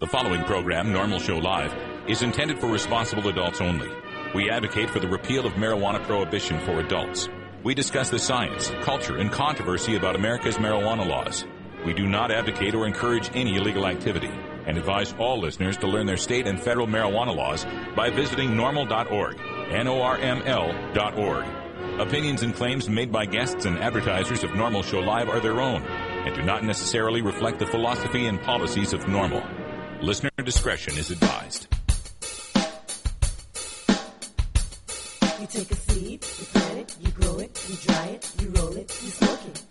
The following program, NORML Show Live, is intended for responsible adults only. We advocate for the repeal of marijuana prohibition for adults. We discuss the science, culture, and controversy about America's marijuana laws. We do not advocate or encourage any illegal activity and advise all listeners to learn their state and federal marijuana laws by visiting norml.org, NORML.org. Opinions and claims made by guests and advertisers of NORML Show Live are their own and do not necessarily reflect the philosophy and policies of NORML. Listener discretion is advised. You take a seed, you plant it, you grow it, you dry it, you roll it, you smoke it.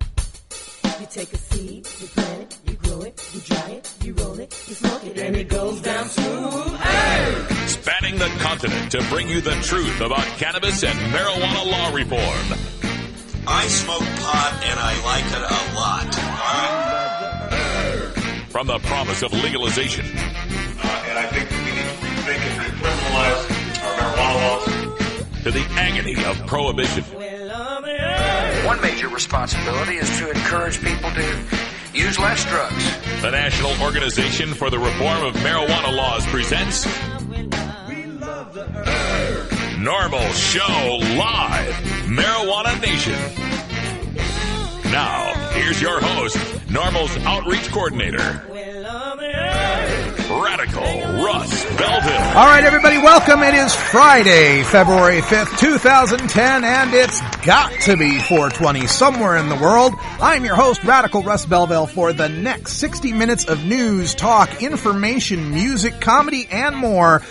You take a seed, you plant it, you grow it, you dry it, you roll it, you smoke it, and it goes down smooth. Hey! Spanning the continent to bring you the truth about cannabis and marijuana law reform. I smoke pot and I like it a lot. From the promise of legalization. And I think we need to rethink and decriminalize our marijuana laws. To the agony of prohibition. One major responsibility is to encourage people to use less drugs. The National Organization for the Reform of Marijuana Laws presents NORML Show Live, Marijuana Nation. Now, here's your host, NORML's Outreach Coordinator, Radical Russ Belville. All right, everybody, welcome. It is Friday, February 5th, 2010, and it's got to be 420 somewhere in the world. I'm your host, Radical Russ Belville, for the next 60 minutes of news, talk, information, music, comedy, and more,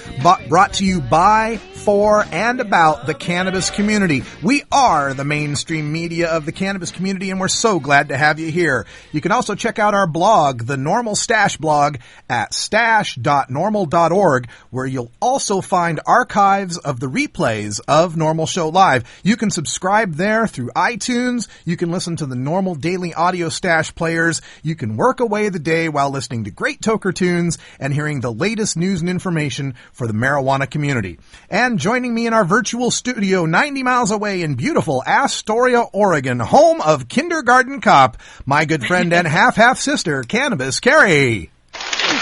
brought to you by, for, and about the cannabis community. We are the mainstream media of the cannabis community, and we're so glad to have you here. You can also check out our blog, the NORML Stash blog, at stash.norml.org, where you'll also find archives of the replays of NORML Show Live. You can subscribe there through iTunes. You can listen to the NORML daily audio stash players. You can work away the day while listening to great toker tunes and hearing the latest news and information for the marijuana community. And joining me in our virtual studio 90 miles away in beautiful Astoria, Oregon, home of Kindergarten Cop, my good friend and half sister, Cannabis Carrie.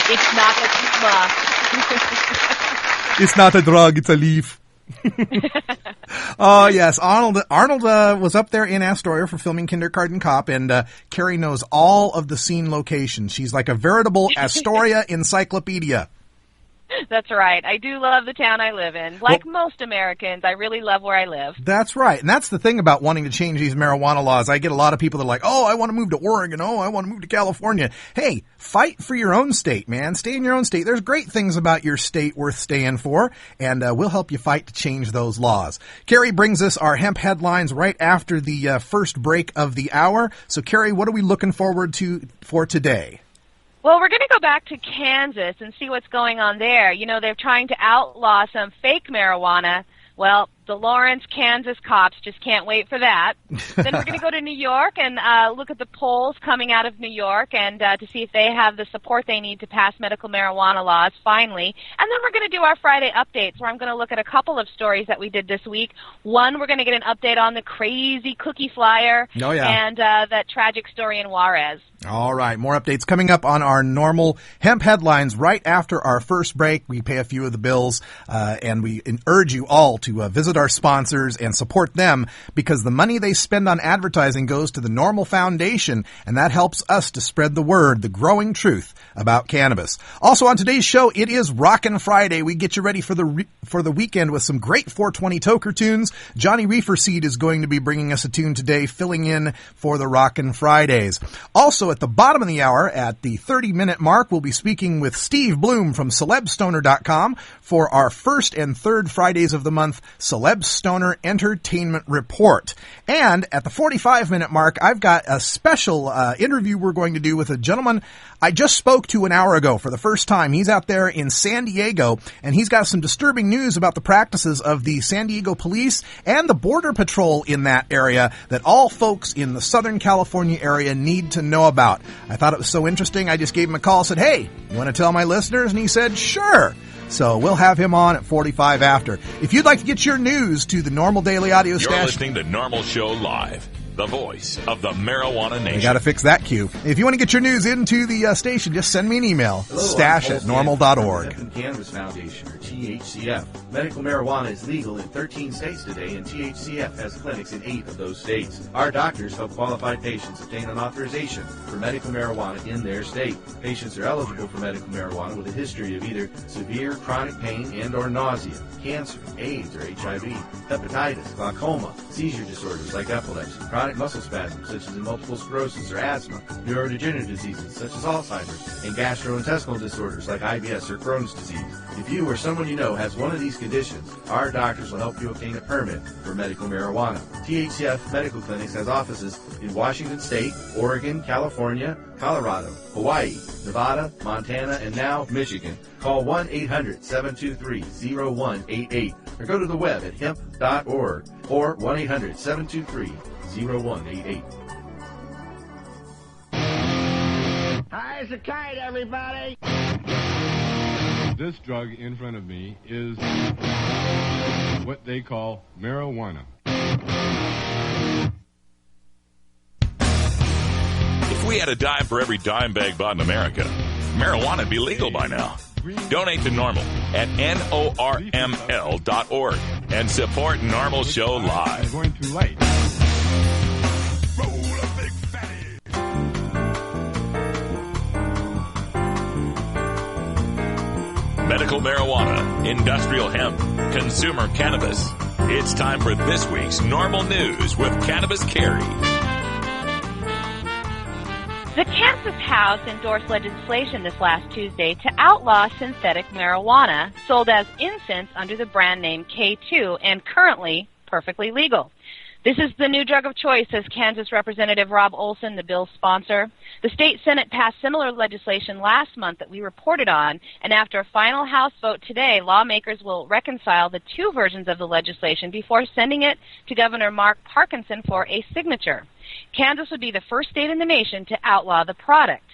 It's not a tumor. It's not a drug, it's a leaf. Oh, yes. Arnold was up there in Astoria for filming Kindergarten Cop, and Carrie knows all of the scene locations. She's like a veritable Astoria encyclopedia. That's right. I do love the town I live in. Like most Americans, I really love where I live. That's right. And that's the thing about wanting to change these marijuana laws. I get a lot of people that are like, oh, I want to move to Oregon. Oh, I want to move to California. Hey, fight for your own state, man. Stay in your own state. There's great things about your state worth staying for, and we'll help you fight to change those laws. Carrie brings us our hemp headlines right after the first break of the hour. So, Carrie, what are we looking forward to for today? Well, we're going to go back to Kansas and see what's going on there. You know, they're trying to outlaw some fake marijuana. Well, the Lawrence, Kansas cops just can't wait for that. Then we're going to go to New York and look at the polls coming out of New York and to see if they have the support they need to pass medical marijuana laws finally. And then we're going to do our Friday updates, where I'm going to look at a couple of stories that we did this week. One, we're going to get an update on the crazy cookie flyer and that tragic story in Juarez. All right, more updates coming up on our NORML hemp headlines right after our first break. We pay a few of the bills, and we urge you all to visit our sponsors and support them, because the money they spend on advertising goes to the NORML Foundation, and that helps us to spread the word, the growing truth about cannabis. Also on today's show, it is Rockin' Friday. We get you ready for the weekend with some great 420 toker tunes. Johnny Reeferseed is going to be bringing us a tune today, filling in for the Rockin' Fridays. Also at the bottom of the hour, at the 30-minute mark, we'll be speaking with Steve Bloom from CelebStoner.com for our first and third Fridays of the month Celeb Stoner Entertainment Report. And at the 45-minute mark, I've got a special interview we're going to do with a gentleman I just spoke to an hour ago for the first time. He's out there in San Diego, and he's got some disturbing news about the practices of the San Diego police and the Border Patrol in that area that all folks in the Southern California area need to know about. I thought it was so interesting, I just gave him a call and said, hey, you want to tell my listeners? And he said, sure. So we'll have him on at 45 after. If you'd like to get your news to the NORML Daily Audio Stash... You're listening to NORML Show Live. the voice of the marijuana nation. You got to fix that cue. If you want to get your news into the station, just send me an email. stash@normal.org. Hemp and Cannabis Foundation, or THCF. Medical marijuana is legal in 13 states today, and THCF has clinics in 8 of those states. Our doctors help qualified patients obtain an authorization for medical marijuana in their state. Patients are eligible for medical marijuana with a history of either severe chronic pain and or nausea, cancer, AIDS or HIV, hepatitis, glaucoma, seizure disorders like epilepsy, chronic muscle spasms such as in multiple sclerosis or asthma, neurodegenerative diseases such as Alzheimer's, and gastrointestinal disorders like IBS or Crohn's disease. If you or someone you know has one of these conditions, our doctors will help you obtain a permit for medical marijuana. THCF Medical Clinics has offices in Washington State, Oregon, California, Colorado, Hawaii, Nevada, Montana, and now Michigan. Call 1-800-723-0188 or go to the web at hemp.org or 1-800-723-0188. High as a kite, everybody! This drug in front of me is what they call marijuana. If we had a dime for every dime bag bought in America, marijuana would be legal by now. Donate to NORML at NORML.org and support NORML Show Live. I'm going too light. Roll a big fatty. Medical marijuana, industrial hemp, consumer cannabis. It's time for this week's NORML News with Cannabis Carrie. The Kansas House endorsed legislation this last Tuesday to outlaw synthetic marijuana sold as incense under the brand name K2 and currently perfectly legal. This is the new drug of choice, says Kansas Representative Rob Olson, the bill's sponsor. The state Senate passed similar legislation last month that we reported on, and after a final House vote today, lawmakers will reconcile the two versions of the legislation before sending it to Governor Mark Parkinson for a signature. Kansas would be the first state in the nation to outlaw the product.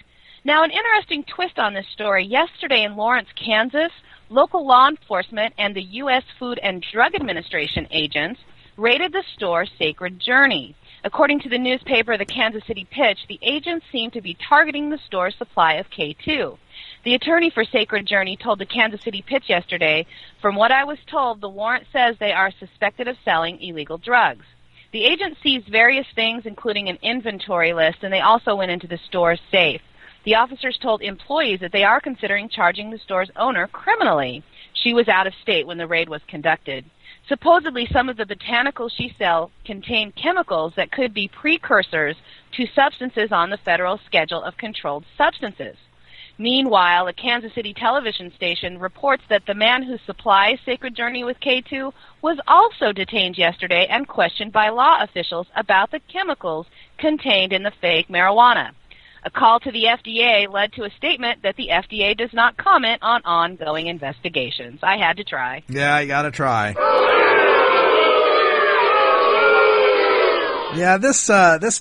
Now, an interesting twist on this story. Yesterday in Lawrence, Kansas, local law enforcement and the U.S. Food and Drug Administration agents raided the store Sacred Journey. According to the newspaper The Kansas City Pitch, the agents seemed to be targeting the store's supply of K2. The attorney for Sacred Journey told the Kansas City Pitch yesterday, "From what I was told, the warrant says they are suspected of selling illegal drugs." The agents seized various things, including an inventory list, and they also went into the store's safe. The officers told employees that they are considering charging the store's owner criminally. She was out of state when the raid was conducted. Supposedly, some of the botanicals she sells contain chemicals that could be precursors to substances on the federal schedule of controlled substances. Meanwhile, a Kansas City television station reports that the man who supplies Sacred Journey with K2 was also detained yesterday and questioned by law officials about the chemicals contained in the fake marijuana. A call to the FDA led to a statement that the FDA does not comment on ongoing investigations. I had to try. Yeah, you gotta try. Yeah, this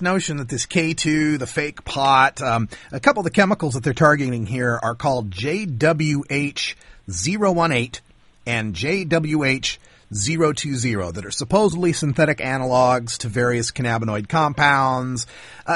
notion that this K2, the fake pot, a couple of the chemicals that they're targeting here are called JWH-018 and JWH-020 that are supposedly synthetic analogs to various cannabinoid compounds.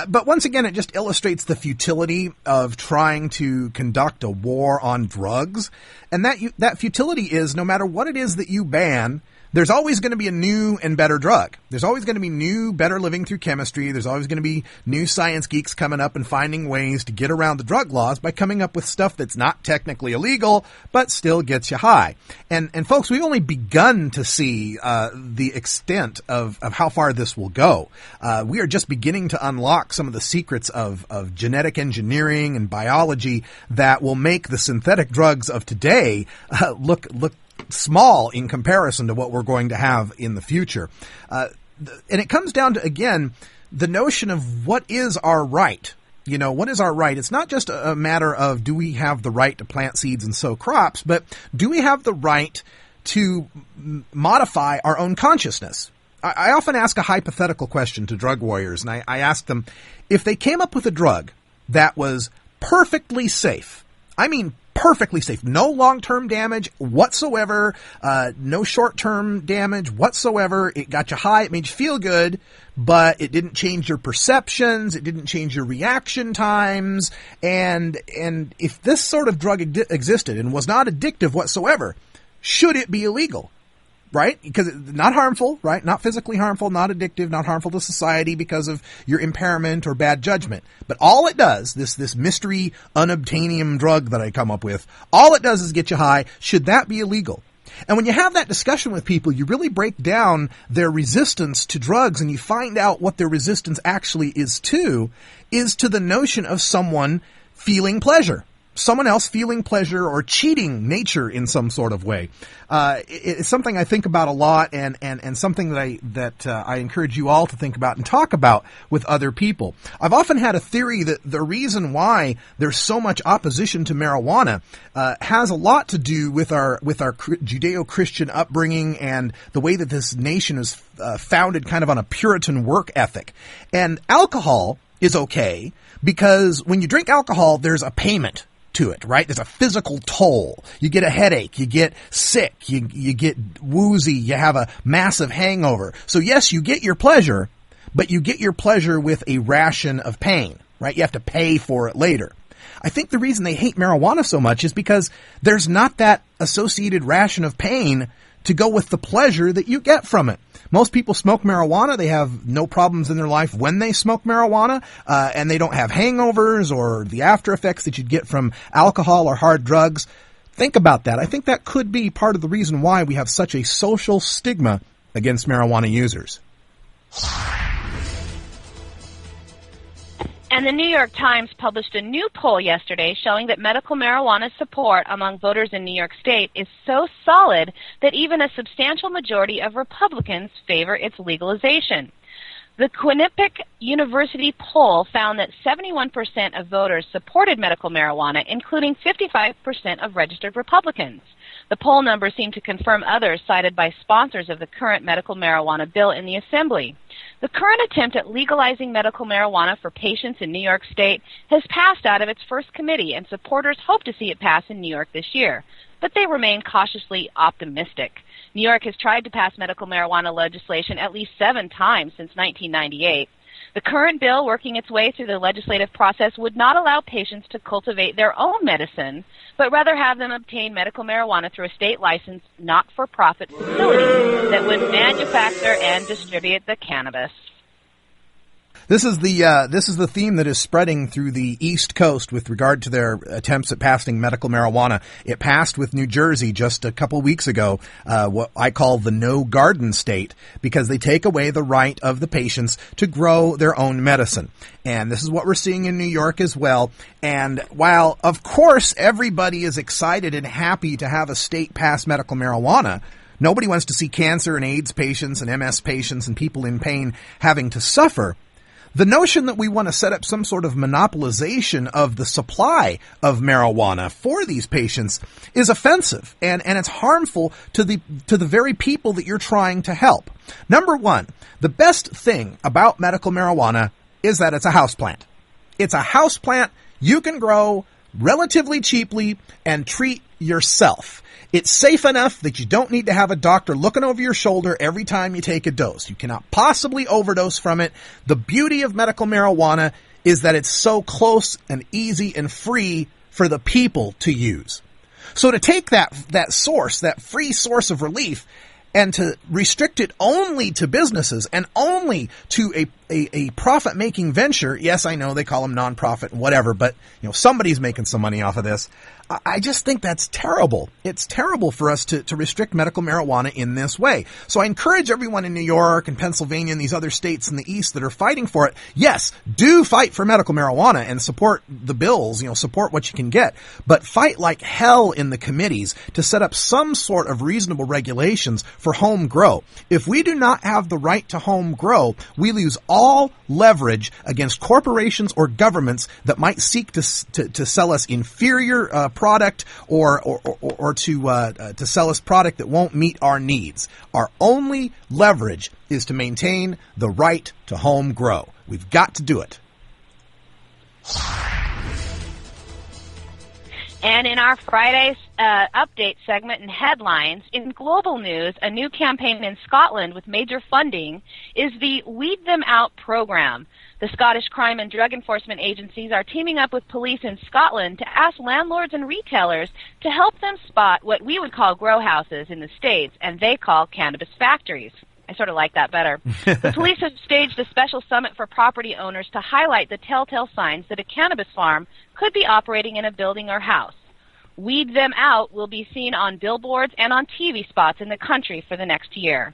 But once again, it just illustrates the futility of trying to conduct a war on drugs. And that futility is no matter what it is that you ban, there's always going to be a new and better drug. There's always going to be new, better living through chemistry. There's always going to be new science geeks coming up and finding ways to get around the drug laws by coming up with stuff that's not technically illegal, but still gets you high. And folks, we've only begun to see the extent of how far this will go. We are just beginning to unlock some of the secrets of genetic engineering and biology that will make the synthetic drugs of today look small in comparison to what we're going to have in the future. And it comes down to, again, the notion of what is our right. You know, what is our right? It's not just a matter of do we have the right to plant seeds and sow crops, but do we have the right to modify our own consciousness? I often ask a hypothetical question to drug warriors, and I ask them, if they came up with a drug that was perfectly safe, I mean perfectly safe. No long-term damage whatsoever. No short-term damage whatsoever. It got you high. It made you feel good, but it didn't change your perceptions. It didn't change your reaction times. And if this sort of drug existed and was not addictive whatsoever, should it be illegal? Right? Because it's not harmful, right? Not physically harmful, not addictive, not harmful to society because of your impairment or bad judgment. But all it does, this mystery unobtainium drug that I come up with, all it does is get you high. Should that be illegal? And when you have that discussion with people, you really break down their resistance to drugs, and you find out what their resistance actually is to the notion of someone feeling pleasure. Someone else feeling pleasure or cheating nature in some sort of way. It's something I think about a lot, and something that I encourage you all to think about and talk about with other people. I've often had a theory that the reason why there's so much opposition to marijuana has a lot to do with our Judeo-Christian upbringing and the way that this nation is founded kind of on a Puritan work ethic. And alcohol is okay because when you drink alcohol, there's a payment to it, right? There's a physical toll. You get a headache, you get sick, you get woozy, you have a massive hangover. So yes, you get your pleasure, but you get your pleasure with a ration of pain, right? You have to pay for it later. I think the reason they hate marijuana so much is because there's not that associated ration of pain to go with the pleasure that you get from it. Most people smoke marijuana. They have no problems in their life when they smoke marijuana, and they don't have hangovers or the after effects that you'd get from alcohol or hard drugs. Think about that. I think that could be part of the reason why we have such a social stigma against marijuana users. And the New York Times published a new poll yesterday showing that medical marijuana support among voters in New York State is so solid that even a substantial majority of Republicans favor its legalization. The Quinnipiac University poll found that 71% of voters supported medical marijuana, including 55% of registered Republicans. The poll numbers seem to confirm others cited by sponsors of the current medical marijuana bill in the Assembly. The current attempt at legalizing medical marijuana for patients in New York State has passed out of its first committee, and supporters hope to see it pass in New York this year. But they remain cautiously optimistic. New York has tried to pass medical marijuana legislation at least 7 times since 1998. The current bill, working its way through the legislative process, would not allow patients to cultivate their own medicine, but rather have them obtain medical marijuana through a state-licensed, not-for-profit facility that would manufacture and distribute the cannabis. This is the theme that is spreading through the East Coast with regard to their attempts at passing medical marijuana. It passed with New Jersey just a couple weeks ago, what I call the no garden state, because they take away the right of the patients to grow their own medicine. And this is what we're seeing in New York as well. And while, of course, everybody is excited and happy to have a state pass medical marijuana, nobody wants to see cancer and AIDS patients and MS patients and people in pain having to suffer. The notion that we want to set up some sort of monopolization of the supply of marijuana for these patients is offensive, and it's harmful to the very people that you're trying to help. Number one, the best thing about medical marijuana is that it's a houseplant. It's a houseplant you can grow relatively cheaply and treat yourself. It's safe enough that you don't need to have a doctor looking over your shoulder every time you take a dose. You cannot possibly overdose from it. The beauty of medical marijuana is that it's so close and easy and free for the people to use. So to take that source, that free source of relief, and to restrict it only to businesses and only to a profit-making venture, yes, I know they call them nonprofit and whatever, but somebody's making some money off of this. I just think that's terrible. It's terrible for us to restrict medical marijuana in this way. So I encourage everyone in New York and Pennsylvania and these other states in the East that are fighting for it, yes, do fight for medical marijuana and support the bills, support what you can get, but fight like hell in the committees to set up some sort of reasonable regulations for home grow. If we do not have the right to home grow, we lose all leverage against corporations or governments that might seek to sell us inferior product or to sell us product that won't meet our needs. Our only leverage is to maintain the right to home grow. We've got to do it. And in our Friday update segment and headlines, in global news, a new campaign in Scotland with major funding is the Weed Them Out program. The Scottish crime and drug enforcement agencies are teaming up with police in Scotland to ask landlords and retailers to help them spot what we would call grow houses in the States, and they call cannabis factories. I sort of like that better. The police have staged a special summit for property owners to highlight the telltale signs that a cannabis farm could be operating in a building or house. Weed Them Out will be seen on billboards and on TV spots in the country for the next year.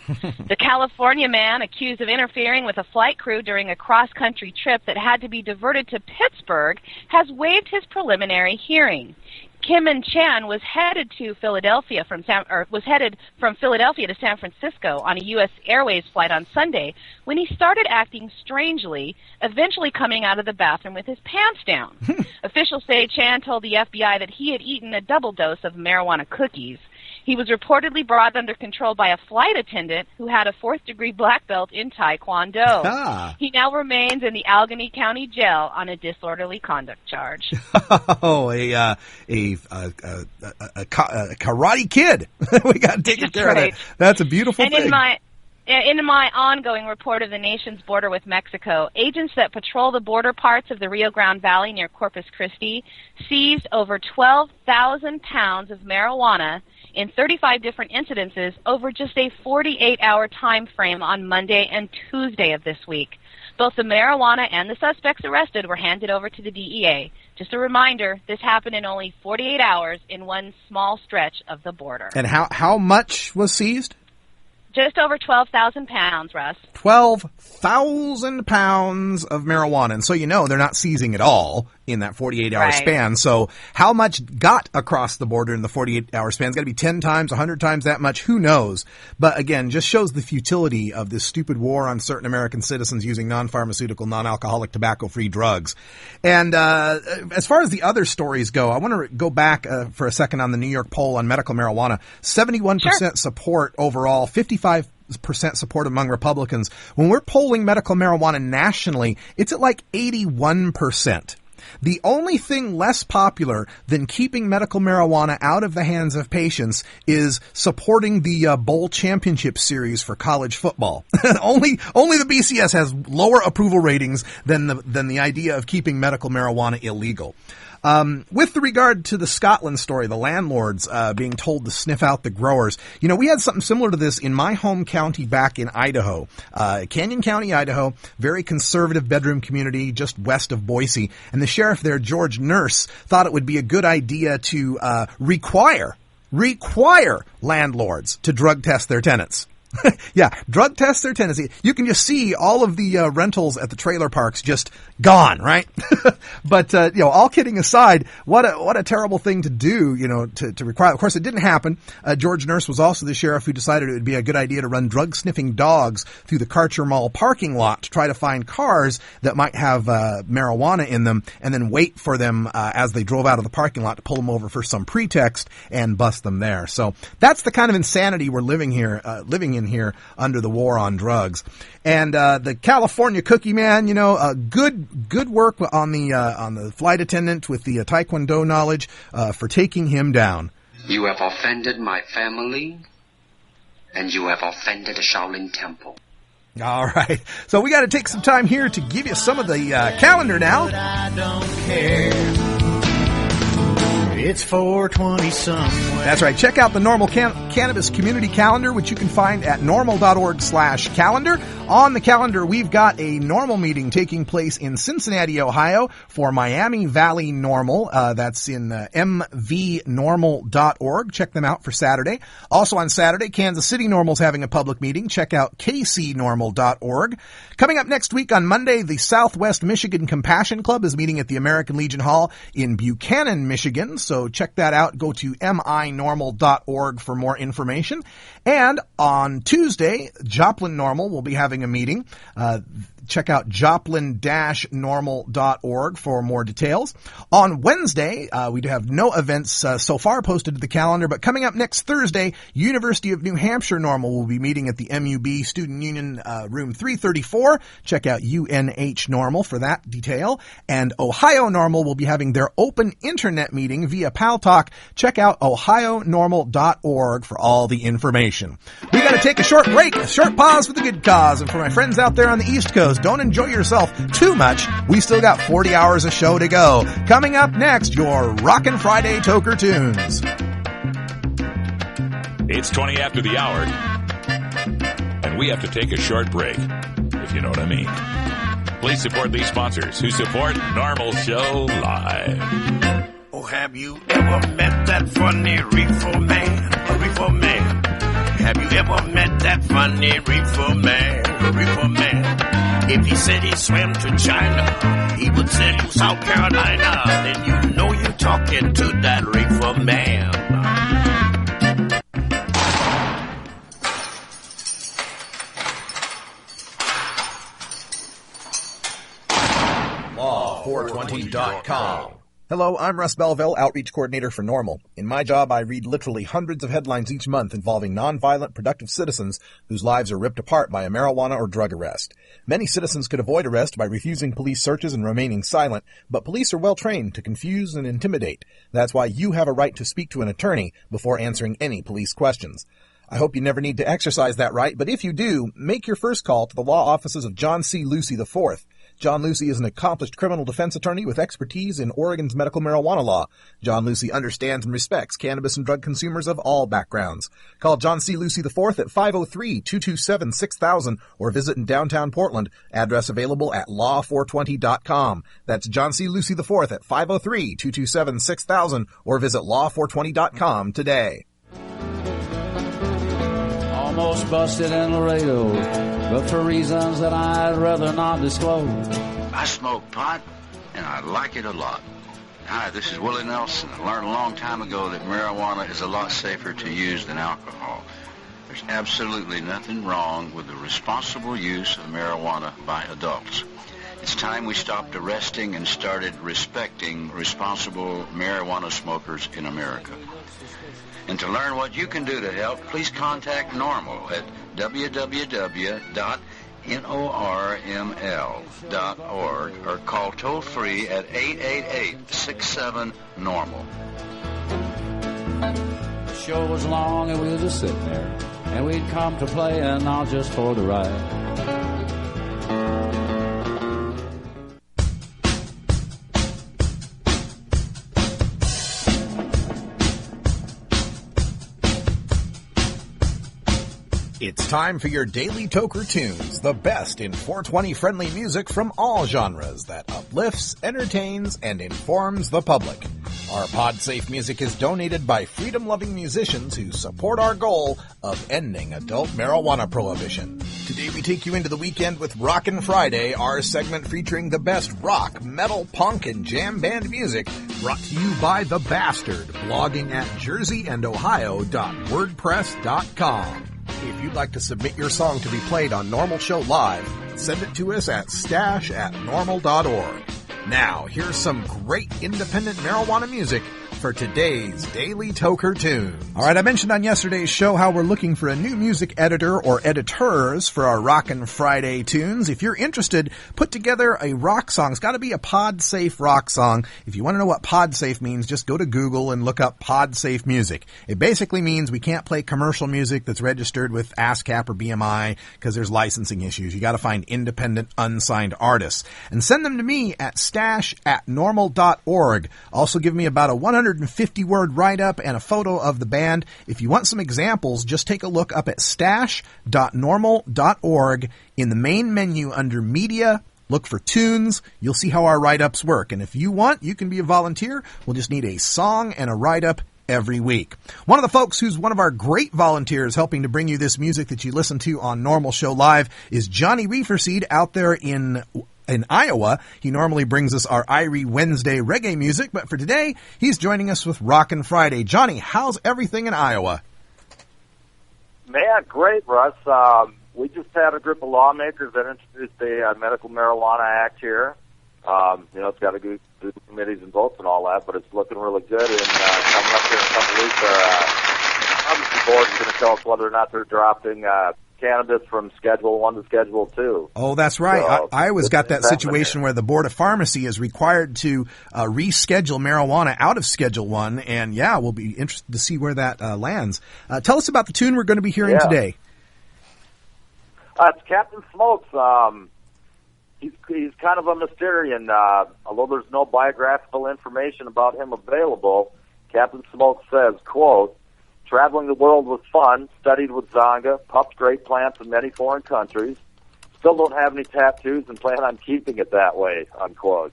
The California man accused of interfering with a flight crew during a cross-country trip that had to be diverted to Pittsburgh has waived his preliminary hearing. Kim and Chan was headed from Philadelphia to San Francisco on a U.S. Airways flight on Sunday when he started acting strangely, eventually coming out of the bathroom with his pants down. Officials say Chan told the FBI that he had eaten a double dose of marijuana cookies. He was reportedly brought under control by a flight attendant who had a 4th-degree black belt in Taekwondo. He now remains in the Allegheny County Jail on a disorderly conduct charge. Oh, a karate kid. We got to take care of that. That's a beautiful thing. In my ongoing report of the nation's border with Mexico, agents that patrol the border parts of the Rio Grande Valley near Corpus Christi seized over 12,000 pounds of marijuana in 35 different incidences over just a 48-hour time frame on Monday and Tuesday of this week. Both the marijuana and the suspects arrested were handed over to the DEA. Just a reminder, this happened in only 48 hours in one small stretch of the border. And how much was seized? Just over 12,000 pounds, Russ. 12,000 pounds of marijuana. And so they're not seizing it all in that 48-hour span. So how much got across the border in the 48-hour span? It's got to be 10 times, 100 times that much. Who knows? But again, just shows the futility of this stupid war on certain American citizens using non-pharmaceutical, non-alcoholic, tobacco-free drugs. And as far as the other stories go, I want to go back for a second on the New York poll on medical marijuana. 71% support overall, 55% support among Republicans. When we're polling medical marijuana nationally, it's at like 81%. The only thing less popular than keeping medical marijuana out of the hands of patients is supporting the bowl championship series for college football. only the BCS has lower approval ratings than the idea of keeping medical marijuana illegal. With regard to the Scotland story, the landlords being told to sniff out the growers, we had something similar to this in my home county back in Idaho, Canyon County, Idaho, very conservative bedroom community just west of Boise. And the sheriff there, George Nurse, thought it would be a good idea to require landlords to drug test their tenants. Yeah, drug test their tenants. You can just see all of the rentals at the trailer parks just gone, right? But all kidding aside, what a terrible thing to do, to require. Of course, it didn't happen. George Nurse was also the sheriff who decided it would be a good idea to run drug sniffing dogs through the Karcher Mall parking lot to try to find cars that might have marijuana in them, and then wait for them as they drove out of the parking lot to pull them over for some pretext and bust them there. So that's the kind of insanity we're living in here under the war on drugs. And the California cookie man, good work on the flight attendant with the Taekwondo knowledge for taking him down. You have offended my family, and you have offended the Shaolin Temple. All right. So we got to take some time here to give you some of the calendar now. I don't care. It's 420 somewhere. That's right. Check out the NORML Cannabis Community Calendar, which you can find at norml.org/calendar. On the calendar, we've got a NORML meeting taking place in Cincinnati, Ohio for Miami Valley NORML. That's in mvnormal.org. Check them out for Saturday. Also on Saturday, Kansas City NORML's having a public meeting. Check out kcnormal.org. Coming up next week on Monday, the Southwest Michigan Compassion Club is meeting at the American Legion Hall in Buchanan, Michigan. So check that out. Go to minormal.org for more information. And on Tuesday, Joplin NORML will be having a meeting. check out joplin-normal.org for more details. On Wednesday, we do have no events so far posted to the calendar, but coming up next Thursday, University of New Hampshire Normal will be meeting at the MUB Student Union room 334. Check out UNH Normal for that detail. And Ohio Normal will be having their open internet meeting via Paltalk. Check out ohionormal.org for all the information. We got to take a short break, a short pause for the good cause. And for my friends out there on the East Coast, don't enjoy yourself too much. We still got 40 hours of show to go. Coming up next, your Rockin' Friday Toker Tunes. It's 20 after the hour, and we have to take a short break, if you know what I mean. Please support these sponsors who support Normal Show Live. Oh, have you ever met that funny reefer man? A reefer man. Have you ever met that funny reefer man? A reefer man. If he said he swam to China, he would tell you South Carolina. Then you know you're talking to that reefer man. Law420.com. Hello, I'm Russ Belville, Outreach Coordinator for NORML. In my job, I read literally hundreds of headlines each month involving nonviolent, productive citizens whose lives are ripped apart by a marijuana or drug arrest. Many citizens could avoid arrest by refusing police searches and remaining silent, but police are well trained to confuse and intimidate. That's why you have a right to speak to an attorney before answering any police questions. I hope you never need to exercise that right, but if you do, make your first call to the law offices of John C. Lucy IV. John Lucy is an accomplished criminal defense attorney with expertise in Oregon's medical marijuana law. John Lucy understands and respects cannabis and drug consumers of all backgrounds. Call John C. Lucy IV at 503-227-6000 or visit in downtown Portland. Address available at law420.com. That's John C. Lucy IV at 503-227-6000 or visit law420.com today. Almost busted in Laredo, but for reasons that I'd rather not disclose. I smoke pot, and I like it a lot. Hi, this is Willie Nelson. I learned a long time ago that marijuana is a lot safer to use than alcohol. There's absolutely nothing wrong with the responsible use of marijuana by adults. It's time we stopped arresting and started respecting responsible marijuana smokers in America. And to learn what you can do to help, please contact NORML at www.norml.org or call toll-free at 888-67-NORML. The show was long and we were just sitting there, and we'd come to play and not just for the ride. It's time for your Daily Toker Tunes, the best in 420-friendly music from all genres that uplifts, entertains, and informs the public. Our PodSafe music is donated by freedom-loving musicians who support our goal of ending adult marijuana prohibition. Today we take you into the weekend with Rockin' Friday, our segment featuring the best rock, metal, punk, and jam band music, brought to you by The Bastard, blogging at jerseyandohio.wordpress.com. If you'd like to submit your song to be played on Normal Show Live, send it to us at stash@normal.org. Now, here's some great independent marijuana music for today's Daily Toker Tunes. All right, I mentioned on yesterday's show how we're looking for a new music editor or editors for our Rockin' Friday tunes. If you're interested, put together a rock song. It's got to be a PodSafe rock song. If you want to know what PodSafe means, just go to Google and look up PodSafe music. It basically means we can't play commercial music that's registered with ASCAP or BMI because there's licensing issues. You got to find independent, unsigned artists and send them to me at stash@normal.org. Also give me about a 150-word write-up and a photo of the band. If you want some examples, just take a look up at stash.normal.org. In the main menu under Media, look for Tunes. You'll see how our write-ups work. And if you want, you can be a volunteer. We'll just need a song and a write-up every week. One of the folks who's one of our great volunteers helping to bring you this music that you listen to on Normal Show Live is Johnny Reeferseed out there in Iowa. He normally brings us our Irie Wednesday reggae music, but for today, he's joining us with Rockin' Friday. Johnny, how's everything in Iowa? Man, great, Russ. we just had a group of lawmakers that introduced the Medical Marijuana Act here. It's got to go through the committees and votes and all that, but it's looking really good. And coming up here in a couple of weeks, our pharmacy board is going to tell us whether or not they're dropping cannabis from Schedule 1 to Schedule 2. Oh, that's right. So, Iowa's got that situation where the Board of Pharmacy is required to reschedule marijuana out of Schedule 1, and we'll be interested to see where that lands. Tell us about the tune we're going to be hearing today. It's Captain Smokes. He's kind of a Mysterian. Although there's no biographical information about him available, Captain Smokes says, quote, "Traveling the world was fun, studied with Zonga, puffed great plants in many foreign countries, still don't have any tattoos and plan on keeping it that way," unquote.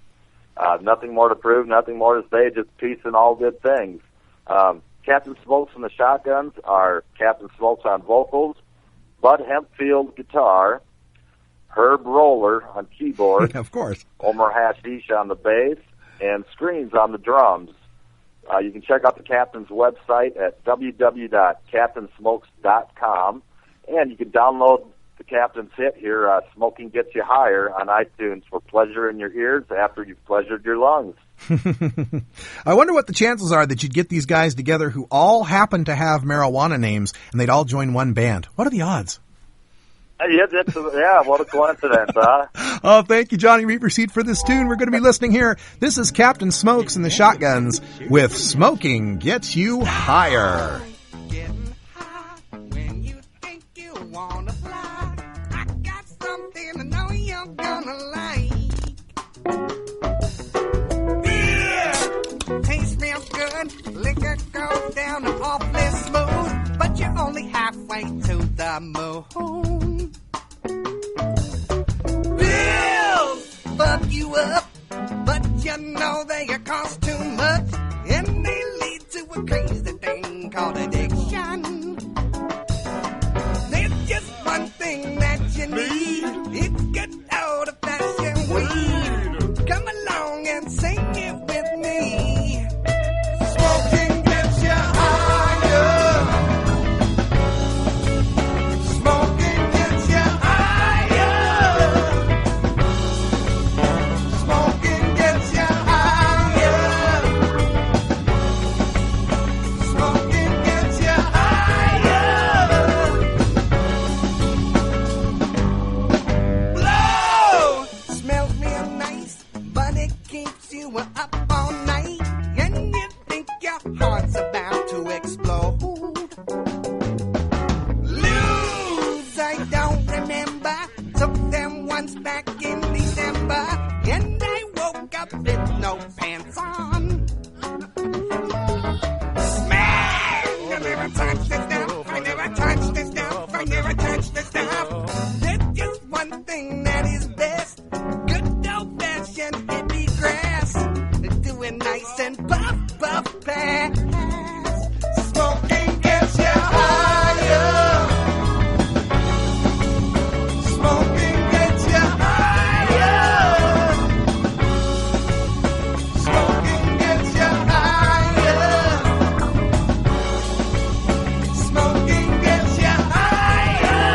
Nothing more to prove, nothing more to say, just peace and all good things. Captain Smokes and the Shotguns are Captain Smokes on vocals, Bud Hempfield guitar, Herb Roller on keyboard, of course, Omar Hashish on the bass, and Screens on the drums. You can check out the Captain's website at www.captainsmokes.com, and you can download the Captain's hit here, Smoking Gets You Higher, on iTunes for pleasure in your ears after you've pleasured your lungs. I wonder what the chances are that you'd get these guys together who all happen to have marijuana names and they'd all join one band. What are the odds? Yeah, what a coincidence, huh? Oh, thank you, Johnny Reaperseed, for this tune. We're going to be listening here. This is Captain Smokes and the Shotguns with Smoking Gets You Higher. Taste smells good, liquor goes down awfully smooth, but you're only halfway to the moon. Pills fuck you up, but you know they cost too much, and they lead to a crazy thing called addiction. There's just one thing that you need, it's good old-fashioned weed. Come along and sing it with me. Smoking gets you higher. Smoking gets you higher. Smoking gets you higher. Smoking gets you higher. Blow smells real nice, but it keeps you up all night, and you think your heart's about to explode. Lose, I don't remember. Took them once back in December, and I woke up with no pants on. Smack! I never touched this stuff. I never touched this stuff. I never touched this stuff. There's just one thing that is best. Good old-fashioned hippie grass. Doing nice and puff, puff, pass. Smoking gets you higher. Smoking gets you higher. Smoking gets you higher. Smoking gets you higher.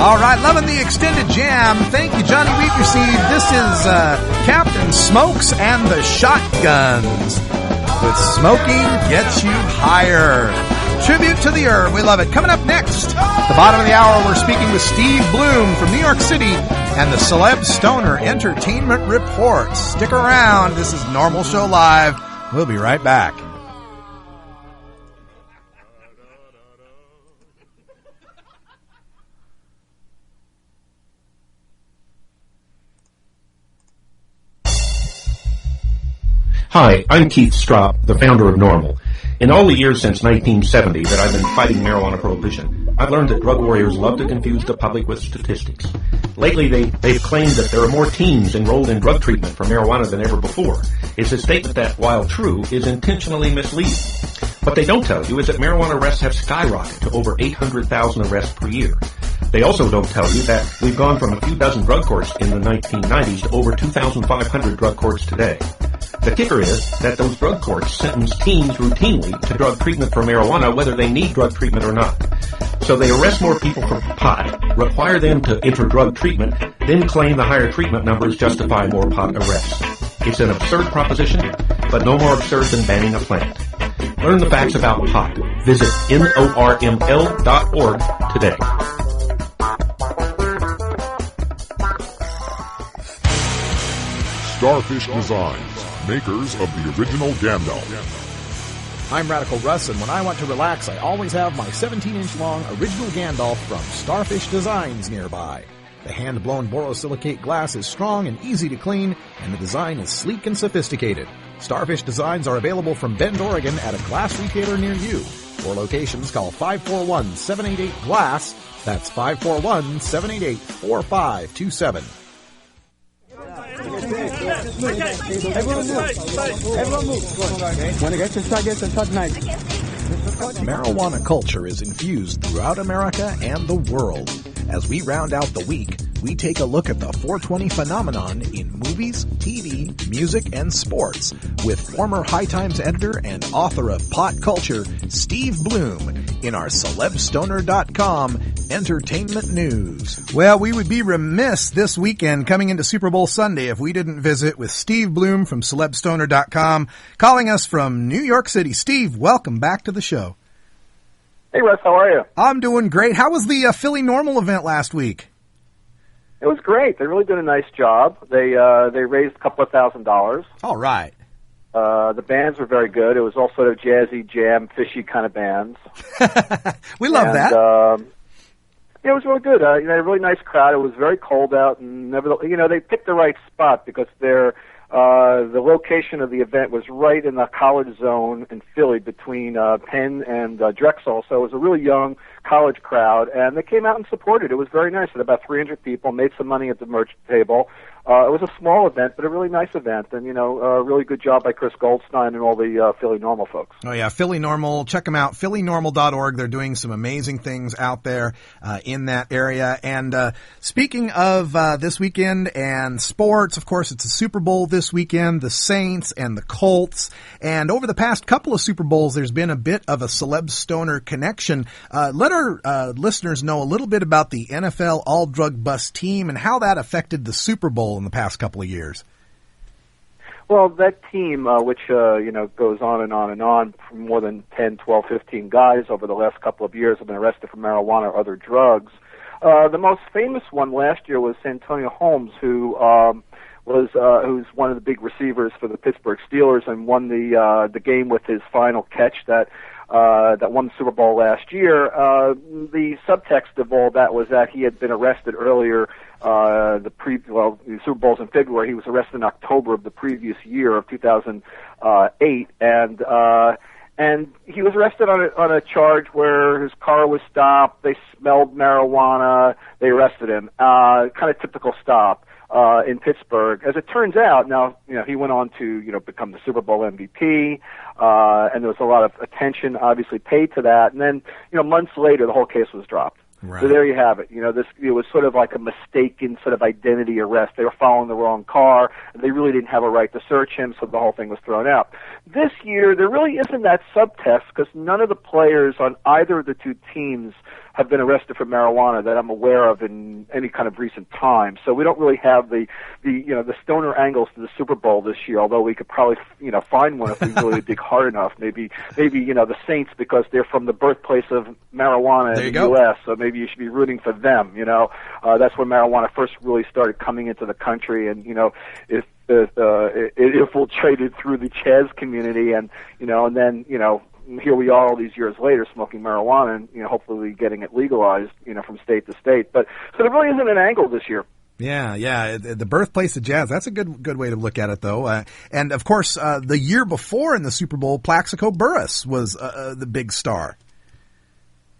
All right, loving the extended jam. Thank you, Johnny Weeperseed. This is Captain Smokes and the Shotguns with Smoking Gets You Higher. Tribute to the herb. We love it. Coming up next, the bottom of the hour, we're speaking with Steve Bloom from New York City and the Celeb Stoner Entertainment Report. Stick around. This is Normal Show Live. We'll be right back. Hi, I'm Keith Stropp, the founder of NORML. In all the years since 1970 that I've been fighting marijuana prohibition, I've learned that drug warriors love to confuse the public with statistics. Lately, they've claimed that there are more teens enrolled in drug treatment for marijuana than ever before. It's a statement that, while true, is intentionally misleading. What they don't tell you is that marijuana arrests have skyrocketed to over 800,000 arrests per year. They also don't tell you that we've gone from a few dozen drug courts in the 1990s to over 2,500 drug courts today. The kicker is that those drug courts sentence teens routinely to drug treatment for marijuana whether they need drug treatment or not. So they arrest more people for pot, require them to enter drug treatment, then claim the higher treatment numbers justify more pot arrests. It's an absurd proposition, but no more absurd than banning a plant. Learn the facts about pot. Visit NORML.org today. Starfish Designs, makers of the original Gandalf. I'm Radical Russ, and when I want to relax, I always have my 17-inch long original Gandalf from Starfish Designs nearby. The hand-blown borosilicate glass is strong and easy to clean, and the design is sleek and sophisticated. Starfish Designs are available from Bend, Oregon at a glass retailer near you. For locations, call 541-788-GLASS. That's 541-788-4527. Everyone move. When it gets to start, nice. Marijuana culture is infused throughout America and the world. As we round out the week, we take a look at the 420 phenomenon in movies, TV, music, and sports with former High Times editor and author of Pot Culture, Steve Bloom, in our CelebStoner.com entertainment news. Well, we would be remiss this weekend coming into Super Bowl Sunday if we didn't visit with Steve Bloom from CelebStoner.com, calling us from New York City. Steve, welcome back to the show. Hey, Russ, how are you? I'm doing great. How was the Philly NORML event last week? It was great. They really did a nice job. They raised a couple of $1,000s. All right. The bands were very good. It was all sort of jazzy, jam, fishy kind of bands. We love that. Yeah, it was really good. A really nice crowd. It was very cold out, and they picked the right spot because the location of the event was right in the college zone in Philly between Penn and Drexel. So it was a really young college crowd, and they came out and supported. It was very nice. About 300 people, made some money at the merch table. It was a small event, but a really nice event, and a really good job by Chris Goldstein and all the Philly NORML folks. Oh yeah, Philly NORML. Check them out, phillynormal.org. They're doing some amazing things out there in that area. And speaking of this weekend and sports, of course, it's a Super Bowl this weekend. The Saints and the Colts. And over the past couple of Super Bowls, there's been a bit of a Celeb Stoner connection. Let our listeners know a little bit about the NFL All Drug Bust team and how that affected the Super Bowl in the past couple of years. Well, that team, which goes on and on and on, for more than 10, 12, 15 guys over the last couple of years have been arrested for marijuana or other drugs. The most famous one last year was Santonio Holmes, who's one of the big receivers for the Pittsburgh Steelers and won the game with his final catch that won the Super Bowl last year. The subtext of all that was that he had been arrested earlier. The Super Bowl's in February. He was arrested in October of the previous year of 2008, and he was arrested on a charge where his car was stopped. They smelled marijuana. They arrested him. Kind of typical stop in Pittsburgh. As it turns out, now he went on to become the Super Bowl MVP, and there was a lot of attention obviously paid to that. And then months later, the whole case was dropped. Right. So there you have it. It was sort of like a mistaken sort of identity arrest. They were following the wrong car, and they really didn't have a right to search him, so the whole thing was thrown out. This year, there really isn't that subtext because none of the players on either of the two teams have been arrested for marijuana that I'm aware of in any kind of recent time. So we don't really have the stoner angles to the Super Bowl this year, although we could probably, find one if we really dig hard enough. Maybe, the Saints, because they're from the birthplace of marijuana in the U.S., so maybe you should be rooting for them, That's when marijuana first really started coming into the country, and, it infiltrated through the jazz community, and then, here we are all these years later smoking marijuana and, hopefully getting it legalized, from state to state. But so there really isn't an angle this year. Yeah, the birthplace of jazz. That's a good way to look at it, though. And of course, the year before in the Super Bowl, Plaxico Burress was the big star.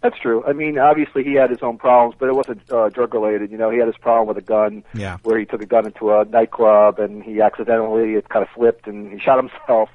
That's true. I mean, obviously he had his own problems, but it wasn't drug related. He had his problem with a gun, where he took a gun into a nightclub and he accidentally, it kind of flipped and he shot himself.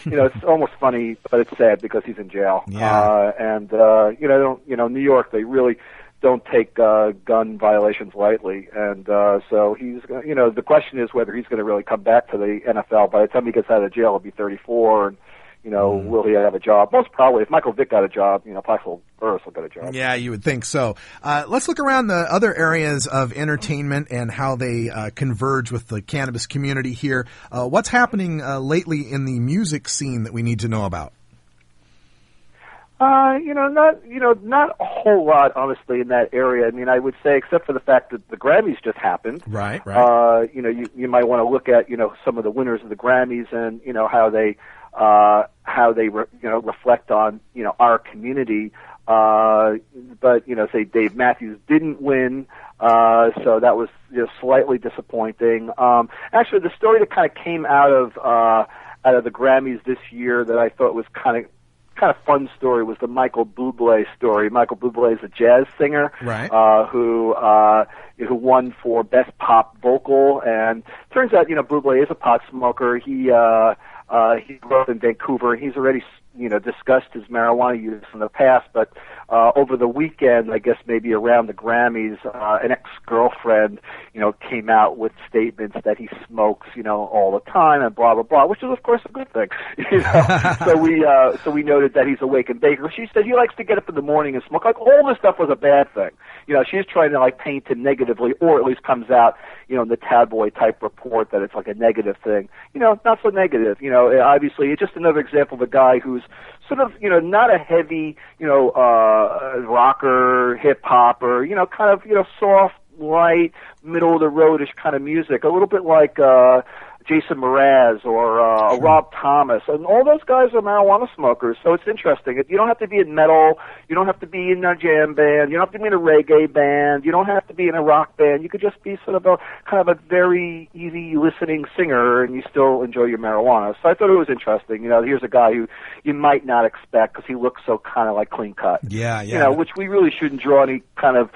It's almost funny, but it's sad because he's in jail. Yeah. New York, they really don't take gun violations lightly, and so he's, the question is whether he's going to really come back to the NFL. By the time he gets out of jail, he'll be 34, and will he have a job? Most probably, if Michael Vick got a job, Plaxico Burress will get a job. Yeah, you would think so. Let's look around the other areas of entertainment and how they converge with the cannabis community here. What's happening lately in the music scene that we need to know about? Not a whole lot, honestly, in that area. I mean, I would say, except for the fact that the Grammys just happened. Right. You might want to look at, some of the winners of the Grammys and, how they reflect on, our community. But, say Dave Matthews didn't win, so that was slightly disappointing. Actually, the story that kind of came out of the Grammys this year that I thought was kind of fun story was the Michael Bublé story. Michael Bublé is a jazz singer, who won for Best Pop Vocal, and turns out, Bublé is a pot smoker. He grew up in Vancouver. He's already, discussed his marijuana use in the past, but over the weekend, I guess maybe around the Grammys, an ex-girlfriend, came out with statements that he smokes, all the time and blah, blah, blah, which is, of course, a good thing. So we noted that he's awake and baker. She said he likes to get up in the morning and smoke. Like, all this stuff was a bad thing. She's trying to, paint him negatively, or at least comes out, in the tabloid type report that it's like a negative thing. Not so negative. Obviously, it's just another example of a guy who's sort of, not a heavy, rocker, hip hop, or, kind of, soft, light, middle of the roadish kind of music. A little bit like, Jason Mraz or Rob Thomas, and all those guys are marijuana smokers. So it's interesting. You don't have to be in metal. You don't have to be in a jam band. You don't have to be in a reggae band. You don't have to be in a rock band. You could just be sort of a very easy listening singer, and you still enjoy your marijuana. So I thought it was interesting. Here's a guy who you might not expect because he looks so kind of like clean cut. Yeah. Which we really shouldn't draw any kind of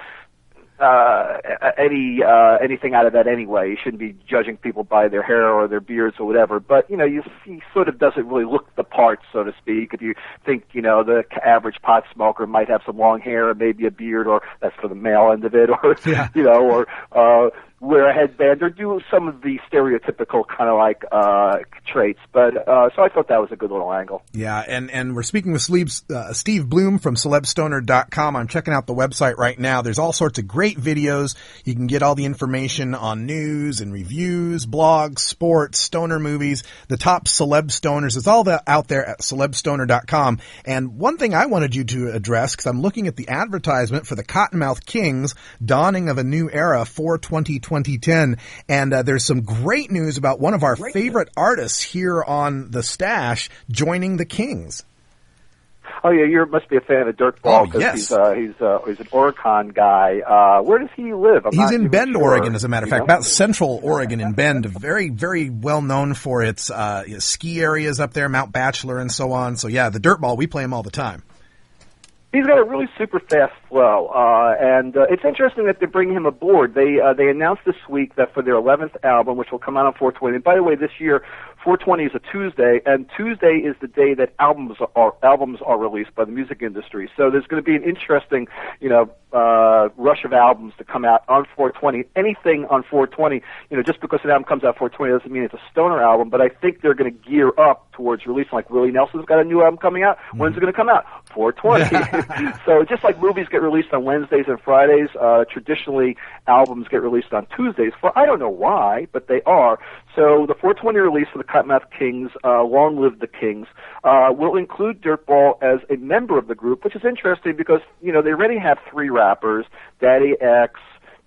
anything out of that anyway. You shouldn't be judging people by their hair or their beards or whatever. But, he sort of doesn't really look the part, so to speak. If you think, the average pot smoker might have some long hair and maybe a beard, or that's for the male end of it, or, or wear a headband or do some of the stereotypical kind of traits. But so I thought that was a good little angle. Yeah, and we're speaking with Steve Bloom from celebstoner.com. I'm checking out the website right now. There's all sorts of great videos. You can get all the information on news and reviews, blogs, sports, stoner movies, the top celeb stoners. It's all out there at celebstoner.com. And one thing I wanted you to address, because I'm looking at the advertisement for the Cottonmouth Kings, Dawning of a New Era, 4/20/2010, and there's some great news about one of our favorite artists here on the Stash joining the Kings. Oh yeah, you must be a fan of Dirtball. Oh yes, he's an Oregon guy. Where does he live? He's in Bend, Oregon, as a matter of fact, about Central Oregon in Bend. Very, very well known for its ski areas up there, Mount Bachelor, and so on. So yeah, the Dirtball, we play him all the time. He's got a really super fast flow, and it's interesting that they bring him aboard. They announced this week that for their 11th album, which will come out on 4/20, and by the way, this year 4/20 is a Tuesday, and Tuesday is the day that albums are released by the music industry. So there's going to be an interesting, rush of albums to come out on 420. Anything on 420, just because an album comes out 420 doesn't mean it's a stoner album, but I think they're going to gear up towards releasing, like Willie Nelson's got a new album coming out. When's it going to come out? 420. So just like movies get released on Wednesdays and Fridays, traditionally albums get released on Tuesdays. I don't know why, but they are. So the 420 release of the Cottonmouth Kings, Long Live the Kings, will include Dirtball as a member of the group, which is interesting because, they already have 3 rappers, Daddy X,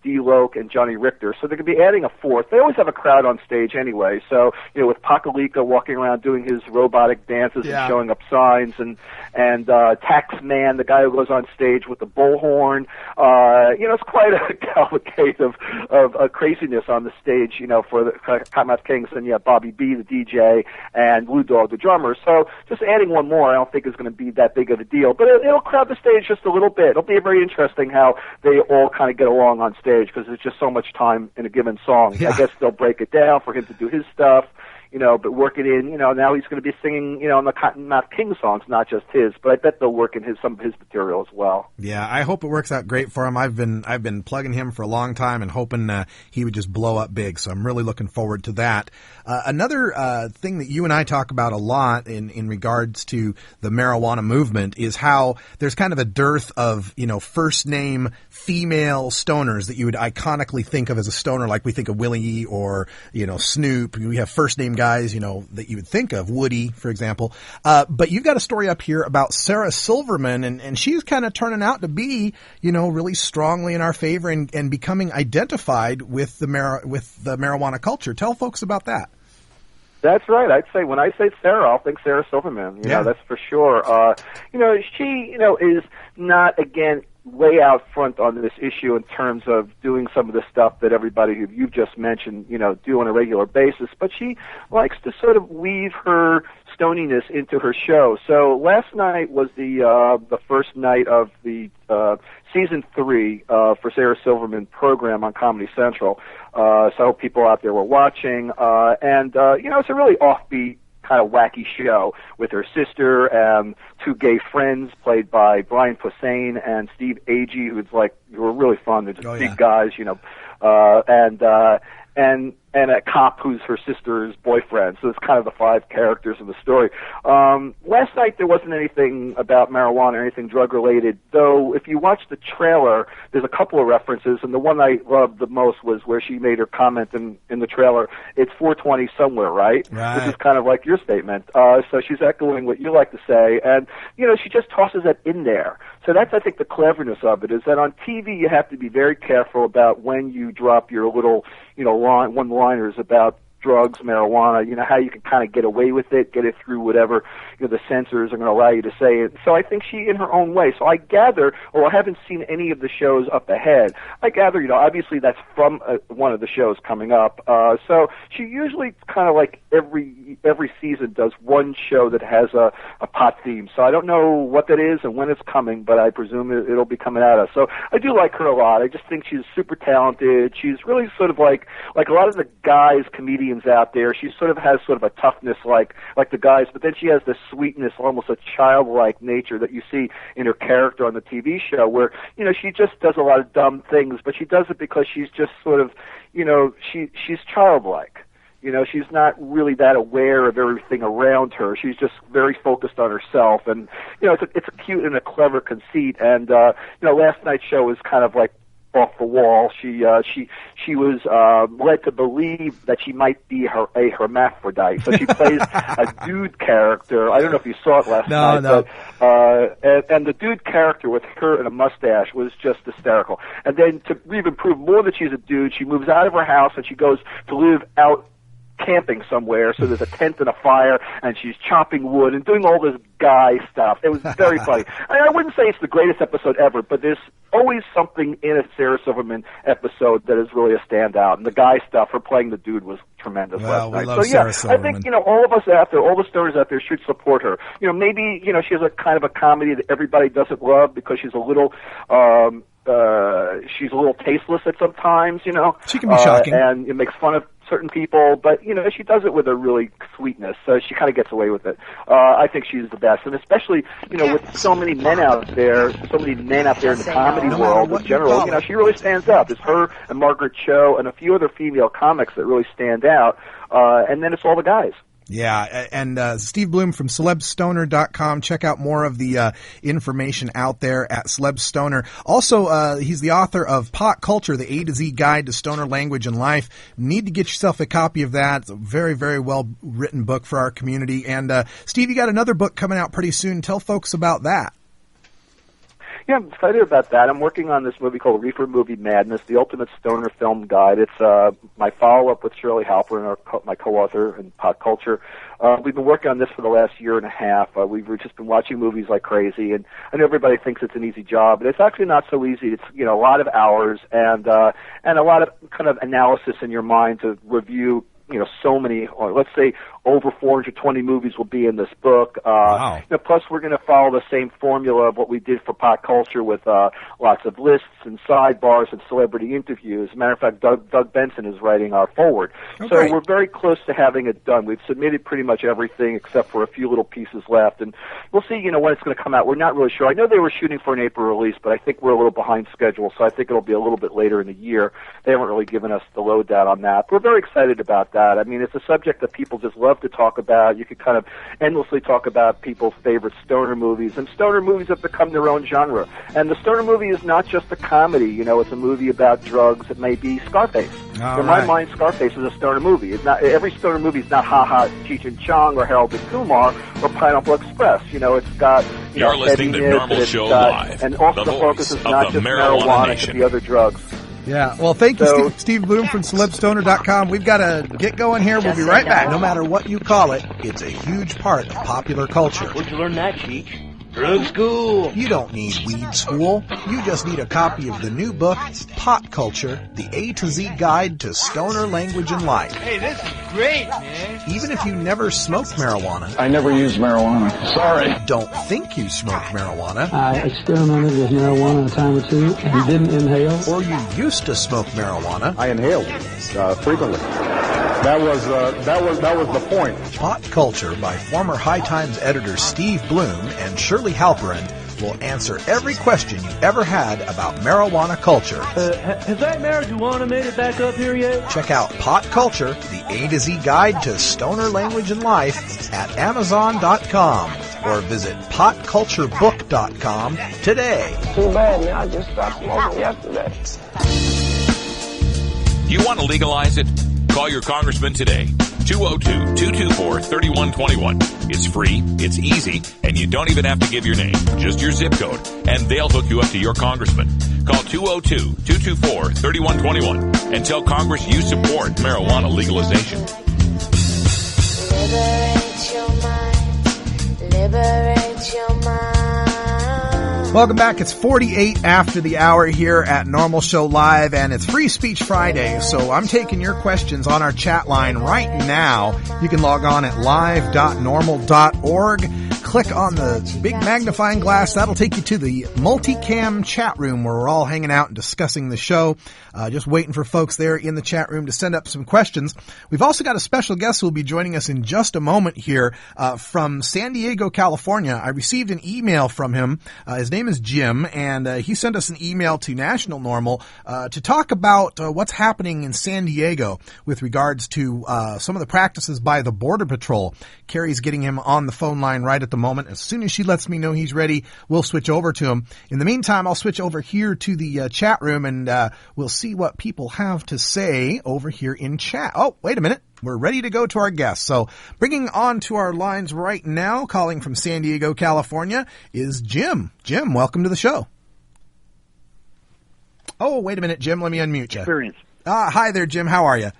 D-Loke, and Johnny Richter, so they're going to be adding a 4th. They always have a crowd on stage anyway, so, with Pakalika walking around doing his robotic dances and showing up signs, and Taxman, the guy who goes on stage with the bullhorn, it's quite a cavalcade of craziness on the stage, for the Cottonmouth Kings, and Bobby B, the DJ, and Blue Dog, the drummer. So just adding one more I don't think is going to be that big of a deal, but it'll crowd the stage just a little bit. It'll be very interesting how they all kind of get along on stage, because there's just so much time in a given song. I guess they'll break it down for him to do his stuff, but work it in, now he's going to be singing, on the Cottonmouth King songs, not just his, but I bet they'll work in some of his material as well. Yeah, I hope it works out great for him. I've been plugging him for a long time and hoping he would just blow up big, so I'm really looking forward to that. Another thing that you and I talk about a lot in regards to the marijuana movement is how there's kind of a dearth of, first name female stoners that you would iconically think of as a stoner, like we think of Willie or, Snoop. We have first name guys, that you would think of, Woody, for example. But you've got a story up here about Sarah Silverman, and she's kind of turning out to be, really strongly in our favor and becoming identified with the marijuana culture. Tell folks about that. That's right. I'd say when I say Sarah, I'll think Sarah Silverman. You know, that's for sure. She, is not, again, way out front on this issue in terms of doing some of the stuff that everybody who you've just mentioned, do on a regular basis. But she likes to sort of weave her stoniness into her show. So last night was the first night of the season 3 for Sarah Silverman program on Comedy Central. So I hope people out there were watching. It's a really offbeat, kind of wacky show with her sister and 2 gay friends played by Brian Posehn and Steve Agee, who were really fun. They're just big guys, and a cop who's her sister's boyfriend. So it's kind of the 5 characters of the story. Last night there wasn't anything about marijuana or anything drug-related, though if you watch the trailer, there's a couple of references, and the one I loved the most was where she made her comment in the trailer, it's 420 somewhere, right? Which is kind of like your statement. So she's echoing what you like to say, and, she just tosses that in there. So that's, I think, the cleverness of it, is that on TV you have to be very careful about when you drop your little, one-liners about drugs, marijuana, how you can kind of get away with it, get it through whatever, the censors are going to allow you to say it. So I think she, in her own way. So I gather, I haven't seen any of the shows up ahead. I gather, obviously that's from one of the shows coming up. So she usually kind of like every season does one show that has a pot theme. So I don't know what that is and when it's coming, but I presume it'll be coming at us. So I do like her a lot. I just think she's super talented. She's really sort of like a lot of the guys, comedians out there. She sort of has sort of a toughness like the guys, but then she has this sweetness, almost a childlike nature that you see in her character on the TV show, where she just does a lot of dumb things, but she does it because she's just sort of she's childlike. She's not really that aware of everything around her. She's just very focused on herself, and it's a cute and a clever conceit. And last night's show was kind of like off the wall. She was led to believe that she might be a hermaphrodite. So she plays a dude character. I don't know if you saw it last night. No. But, and the dude character with her and a mustache was just hysterical. And then to even prove more that she's a dude, she moves out of her house and she goes to live out camping somewhere, so there's a tent and a fire, and she's chopping wood and doing all this guy stuff. It was very funny. I wouldn't say it's the greatest episode ever, but there's always something in a Sarah Silverman episode that is really a standout. And the guy stuff, her playing the dude, was tremendous last night. Love Sarah Silverman. I think, all of us out there, all the stoners out there should support her. Maybe, she has a kind of a comedy that everybody doesn't love because she's a little, tasteless at some times, She can be shocking. And it makes fun of certain people, but, you know, she does it with a really sweetness, so she kind of gets away with it. I think she's the best, and especially, you know, with so many men out there in the comedy world in general, you know, she really stands up. It's her and Margaret Cho and a few other female comics that really stand out, and then it's all the guys. Yeah, and Steve Bloom from celebstoner.com. Check out more of the information out there at celebstoner. Also, he's the author of Pot Culture, the A to Z Guide to Stoner Language and Life. Need to get yourself a copy of that. It's a very, very well-written book for our community. And, Steve, you got another book coming out pretty soon. Tell folks about that. Yeah, I'm excited about that. I'm working on this movie called Reefer Movie Madness, the ultimate stoner film guide. It's my follow-up with Shirley Halperin, my co-author in Pot Culture. We've been working on this for the last year and a half. We've just been watching movies like crazy, and I know everybody thinks it's an easy job, but it's actually not so easy. It's, you know, a lot of hours and a lot of kind of analysis in your mind to review, you know, so many, or let's say over 420 movies will be in this book. Wow. You know, plus we're going to follow the same formula of what we did for Pot Culture with lots of lists and sidebars and celebrity interviews. As a matter of fact, Doug Benson is writing our foreword. So great. We're very close to having it done. We've submitted pretty much everything except for a few little pieces left, and we'll see, you know, when it's going to come out. We're not really sure. I know they were shooting for an April release, but I think we're a little behind schedule, so I think it'll be a little bit later in the year. They haven't really given us the lowdown on that. We're very excited about that. I mean, it's a subject that people just love to talk about. You could kind of endlessly talk about people's favorite stoner movies, and stoner movies have become their own genre. And the stoner movie is not just a comedy, you know, it's a movie about drugs. It may be Scarface. In my mind, Scarface is a stoner movie. It's not, every stoner movie is not Ha Ha, Cheech and Chong, or Harold and Kumar, or Pineapple Express. You know, it's got, you You're know, listening to NORML Show Live, and also the focus is not just marijuana, it could be other drugs. Yeah, well, thank you, Steve Bloom from celebstoner.com. We've got to get going here. We'll be right back. No matter what you call it, it's a huge part of popular culture. Where'd you learn that, Cheech? Drug school. You don't need weed school. You just need a copy of the new book, Pot Culture, the A to Z Guide to Stoner Language and Life. Hey, this is great, man. Even if you never smoked marijuana. I never used marijuana. Sorry. Don't think you smoked marijuana. I experimented with marijuana a time or two and didn't inhale. Or you used to smoke marijuana. I inhaled frequently. That was the point. Pot Culture by former High Times editor Steve Bloom and Shirley Halperin will answer every question you ever had about marijuana culture. Has that marijuana made it back up here yet? Check out Pot Culture, the A to Z Guide to Stoner Language and Life at Amazon.com or visit potculturebook.com today. Too bad, man. I just stopped smoking yesterday. You want to legalize it? Call your congressman today. 202-224-3121. It's free, it's easy, and you don't even have to give your name, just your zip code, and they'll hook you up to your congressman. Call 202-224-3121 and tell Congress you support marijuana legalization. Liberate your mind. Liberate your mind. Welcome back. It's 48 after the hour here at NORML Show Live, and it's Free Speech Friday, so I'm taking your questions on our chat line right now. You can log on at live.norml.org. Click on the big magnifying glass. That'll take you to the multicam chat room where we're all hanging out and discussing the show. Just waiting for folks there in the chat room to send up some questions. We've also got a special guest who will be joining us in just a moment here from San Diego, California. I received an email from him. His name is Jim, and he sent us an email to National NORML to talk about what's happening in San Diego with regards to some of the practices by the Border Patrol. Carrie's getting him on the phone line right at the moment. As soon as she lets me know he's ready, we'll switch over to him. In the meantime, I'll switch over here to the chat room, and we'll see what people have to say over here in chat. Oh, wait a minute. We're ready to go to our guests. So bringing on to our lines right now, calling from San Diego, California, is Jim. Jim, welcome to the show. Oh, wait a minute, Jim. Let me unmute you. Experience. Hi there, Jim. How are you?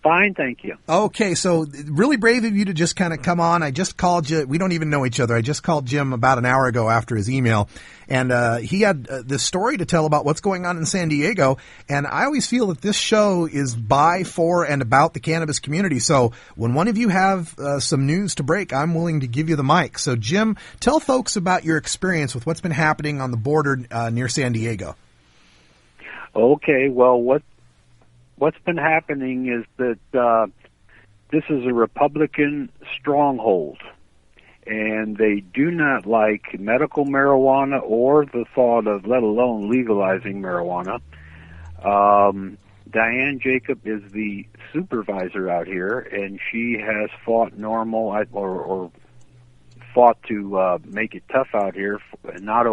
Fine, thank you. Okay, so really brave of you to just kind of come on. I just called you. We don't even know each other. I just called Jim about an hour ago after his email, and he had this story to tell about what's going on in San Diego, and I always feel that this show is by, for, and about the cannabis community. So when one of you have some news to break, I'm willing to give you the mic. So, Jim, tell folks about your experience with what's been happening on the border near San Diego. Okay, well, what what's been happening is that this is a Republican stronghold, and they do not like medical marijuana or the thought of, let alone legalizing marijuana. Diane Jacob is the supervisor out here, and she has fought NORML or fought to make it tough out here, not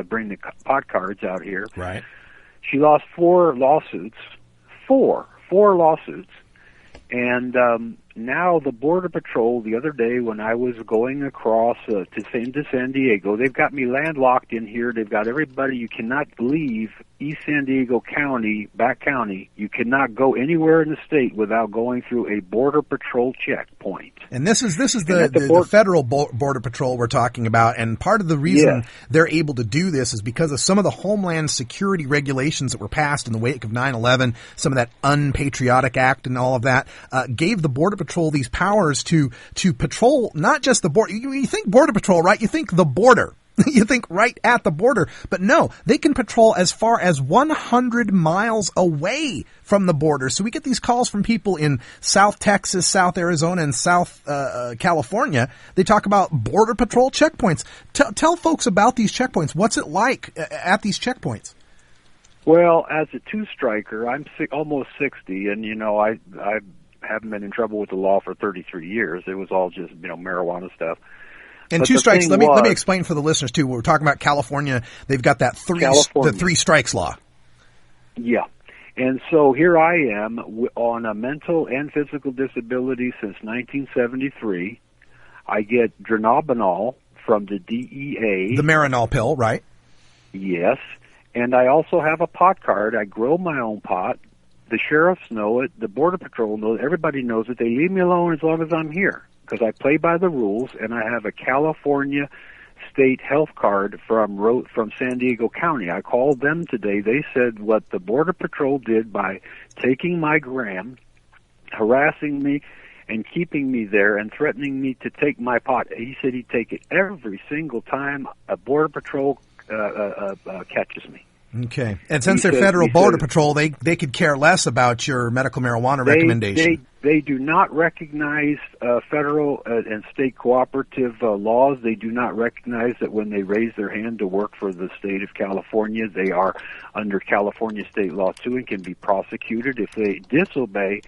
bring the pot cards out here. Right. She lost four lawsuits, and now the Border Patrol, the other day when I was going across to San Diego, they've got me landlocked in here. They've got everybody. You cannot leave East San Diego County, back county. You cannot go anywhere in the state without going through a Border Patrol checkpoint. And this is the federal Border Patrol we're talking about, and part of the reason they're able to do this is because of some of the Homeland Security regulations that were passed in the wake of 9/11, some of that unpatriotic act and all of that, gave the Border Patrol these powers to patrol not just the border. You think Border Patrol, right? You think the border. You think right at the border. But no, they can patrol as far as 100 miles away from the border. So we get these calls from people in South Texas, South Arizona, and South California. They talk about Border Patrol checkpoints. Tell folks about these checkpoints. What's it like at these checkpoints? Well, as a two-striker, I'm almost 60, and, I haven't been in trouble with the law for 33 years. It was all just, marijuana stuff. And two strikes, let me explain for the listeners, too. We're talking about California. They've got that the 3 strikes law. Yeah. And so here I am on a mental and physical disability since 1973. I get dronabinol from the DEA. The Marinol pill, right? Yes. And I also have a pot card. I grow my own pot. The sheriffs know it. The Border Patrol knows it. Everybody knows it. They leave me alone as long as I'm here, because I play by the rules, and I have a California state health card from San Diego County. I called them today. They said what the Border Patrol did by taking my gram, harassing me, and keeping me there and threatening me to take my pot. He said he'd take it every single time a Border Patrol catches me. Okay. And since they're federal Border Patrol, they could care less about your medical marijuana recommendation. They do not recognize federal and state cooperative laws. They do not recognize that when they raise their hand to work for the state of California, they are under California state law too and can be prosecuted if they disobey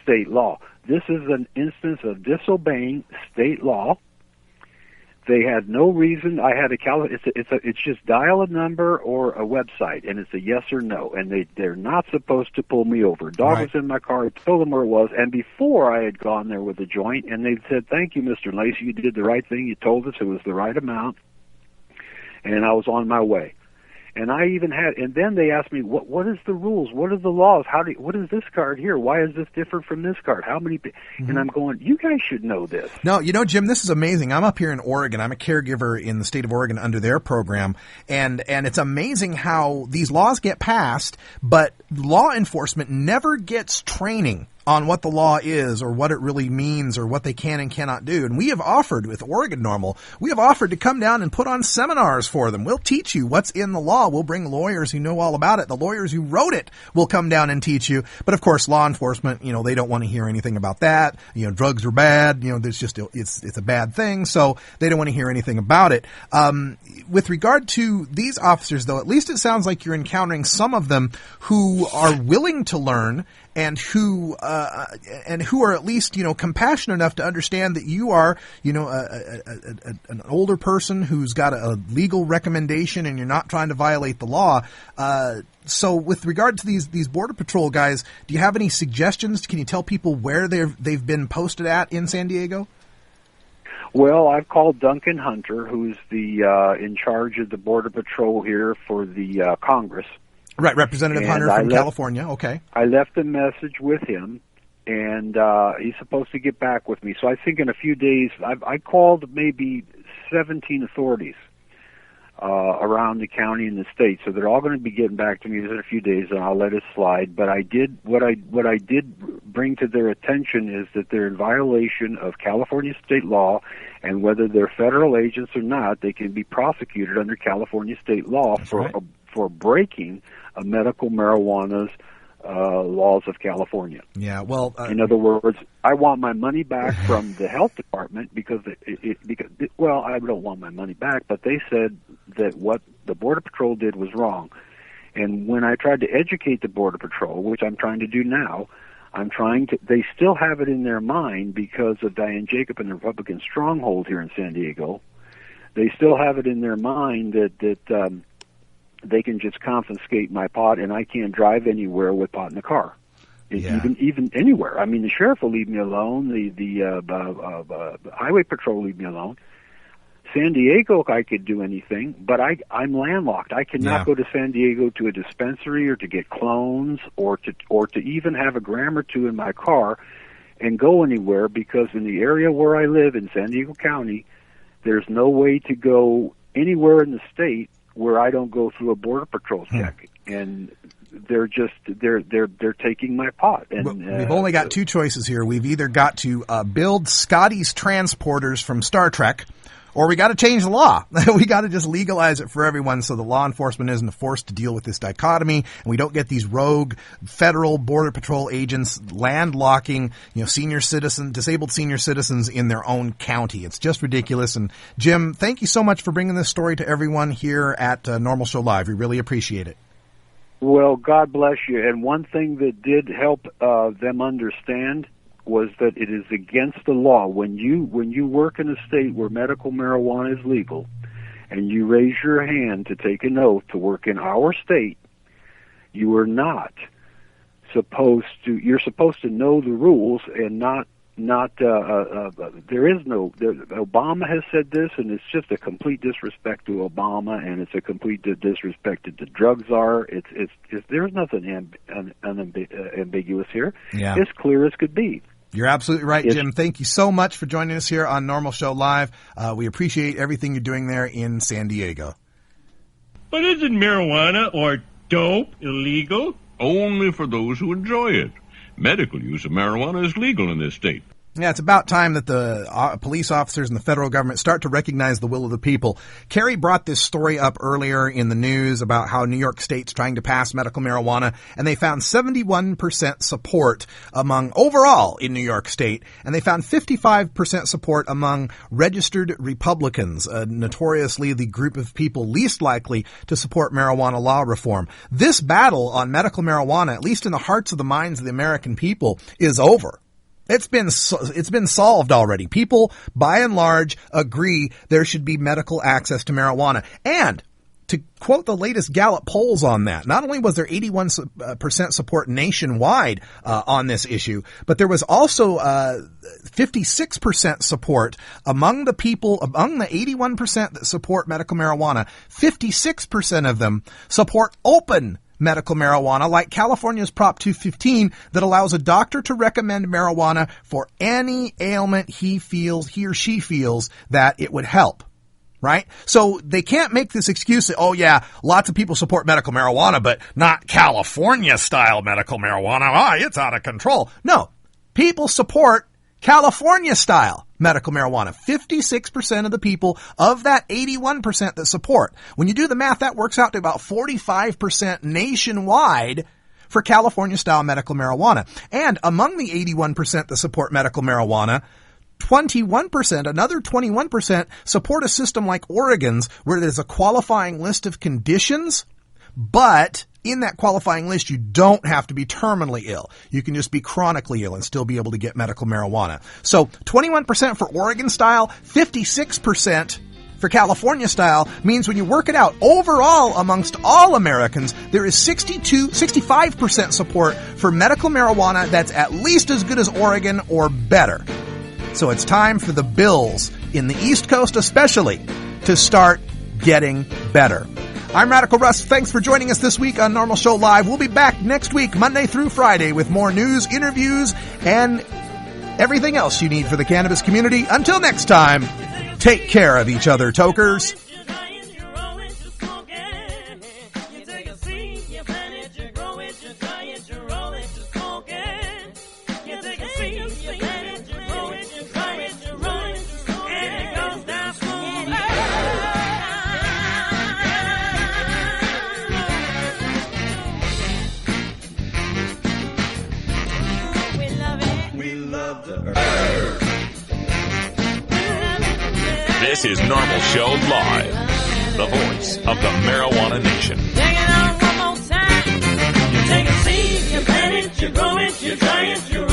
state law. This is an instance of disobeying state law. They had no reason. I had it's just dial a number or a website, and it's a yes or no. And they're not supposed to pull me over. Dog was in my car. I told them where it was. And before I had gone there with a joint, and they said, "Thank you, Mr. Lacey. You did the right thing. You told us it was the right amount." And I was on my way. And I even had, and then they asked me, what is the rules? What are the laws? What is this card here? Why is this different from this card? How many? And I'm going, you guys should know this. No, Jim, this is amazing. I'm up here in Oregon. I'm a caregiver in the state of Oregon under their program. And it's amazing how these laws get passed, but law enforcement never gets training on what the law is or what it really means or what they can and cannot do. And we have offered with Oregon NORML, we have offered to come down and put on seminars for them. We'll teach you what's in the law. We'll bring lawyers who know all about it. The lawyers who wrote it will come down and teach you. But of course, law enforcement, they don't want to hear anything about that. Drugs are bad. There's just, it's a bad thing. So they don't want to hear anything about it. With regard to these officers, though, at least it sounds like you're encountering some of them who are willing to learn and who are at least, compassionate enough to understand that you are, an older person who's got a legal recommendation and you're not trying to violate the law. So with regard to these Border Patrol guys, do you have any suggestions? Can you tell people where they've been posted at in San Diego? Well, I've called Duncan Hunter, who's the in charge of the Border Patrol here for the Congress. Right, Representative Hunter from California. Okay. I left a message with him, and he's supposed to get back with me. So I think in a few days, I called maybe 17 authorities around the county and the state. So they're all going to be getting back to me in a few days, and I'll let it slide. But what I did bring to their attention is that they're in violation of California state law, and whether they're federal agents or not, they can be prosecuted under California state law for breaking a medical marijuana's laws of California. Yeah, well, in other words, I want my money back from the health department because well, I don't want my money back, but they said that what the Border Patrol did was wrong. And when I tried to educate the Border Patrol, which I'm trying to do now, they still have it in their mind because of Diane Jacob and the Republican stronghold here in San Diego. They still have it in their mind that they can just confiscate my pot and I can't drive anywhere with pot in the car. Even anywhere. I mean, the sheriff will leave me alone. The highway patrol will leave me alone. San Diego, I could do anything, but I'm landlocked. I cannot go to San Diego to a dispensary or to get clones or to even have a gram or two in my car and go anywhere because in the area where I live in San Diego County, there's no way to go anywhere in the state where I don't go through a Border Patrol check. And they're taking my pot. And we've only got two choices here. We've either got to build Scotty's transporters from Star Trek, or we got to change the law. We got to just legalize it for everyone so the law enforcement isn't forced to deal with this dichotomy, and we don't get these rogue federal Border Patrol agents landlocking, disabled senior citizens in their own county. It's just ridiculous. And Jim, thank you so much for bringing this story to everyone here at Normal Show Live. We really appreciate it. Well, God bless you. And one thing that did help them understand was that it is against the law. When you work in a state where medical marijuana is legal and you raise your hand to take an oath to work in our state, you are not supposed to, you're supposed to know the rules and Obama has said this, and it's just a complete disrespect to Obama, and it's a complete disrespect to the drug czar. There's nothing ambiguous here. Yeah. It's clear as could be. You're absolutely right, Jim. Thank you so much for joining us here on Normal Show Live. We appreciate everything you're doing there in San Diego. But isn't marijuana or dope illegal? Only for those who enjoy it. Medical use of marijuana is legal in this state. Yeah, it's about time that the police officers and the federal government start to recognize the will of the people. Carrie brought this story up earlier in the news about how New York State's trying to pass medical marijuana, and they found 71% support overall in New York State, and they found 55% support among registered Republicans, notoriously the group of people least likely to support marijuana law reform. This battle on medical marijuana, at least in the hearts of the minds of the American people, is over. It's been solved already. People, by and large, agree there should be medical access to marijuana. And to quote the latest Gallup polls on that, not only was there 81% support nationwide on this issue, but there was also 56% support among the 81% that support medical marijuana. 56% of them support open medical marijuana, like California's Prop 215 that allows a doctor to recommend marijuana for any ailment he or she feels that it would help. Right? So they can't make this excuse that, oh yeah, lots of people support medical marijuana, but not California-style medical marijuana. It's out of control. No. People support California-style medical marijuana. 56% of the people of that 81% that support. When you do the math, that works out to about 45% nationwide for California-style medical marijuana. And among the 81% that support medical marijuana, 21% support a system like Oregon's, where there's a qualifying list of conditions, but in that qualifying list, you don't have to be terminally ill. You can just be chronically ill and still be able to get medical marijuana. So 21% for Oregon style, 56% for California style means when you work it out, overall amongst all Americans, there is 65% support for medical marijuana that's at least as good as Oregon or better. So it's time for the bills, in the East Coast especially, to start getting better. I'm Radical Russ. Thanks for joining us this week on Normal Show Live. We'll be back next week, Monday through Friday, with more news, interviews, and everything else you need for the cannabis community. Until next time, take care of each other, tokers. This is NORML Show Live, the voice of the marijuana nation. Take it on one more time. You take a seed, you plant it, you grow it, you dry it, you